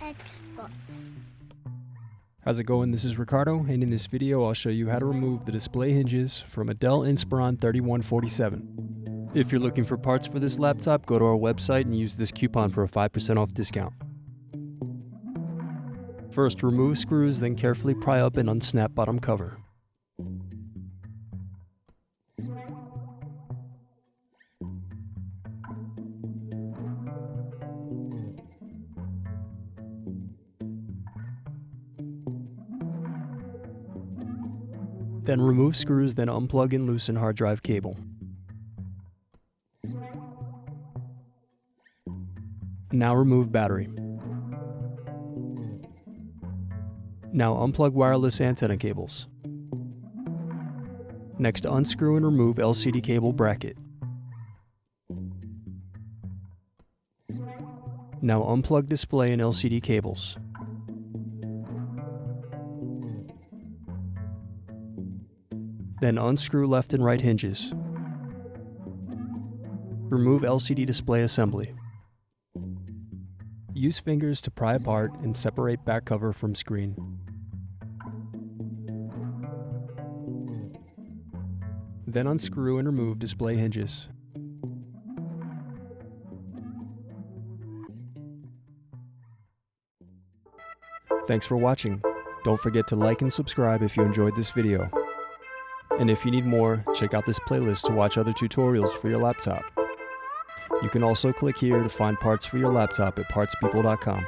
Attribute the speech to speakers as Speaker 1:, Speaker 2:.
Speaker 1: Xbox.
Speaker 2: How's it going? This is Ricardo, and in this video I'll show you how to remove the display hinges from a Dell Inspiron 3147. If you're looking for parts for this laptop, go to our website and use this coupon for a 5% off discount. First, remove screws, then carefully pry up and unsnap bottom cover. Then remove screws, then unplug and loosen hard drive cable. Now remove battery. Now unplug wireless antenna cables. Next, unscrew and remove LCD cable bracket. Now unplug display and LCD cables. Then unscrew left and right hinges. Remove LCD display assembly. Use fingers to pry apart and separate back cover from screen. Then unscrew and remove display hinges. Thanks for watching. Don't forget to like and subscribe if you enjoyed this video. And if you need more, check out this playlist to watch other tutorials for your laptop. You can also click here to find parts for your laptop at partspeople.com.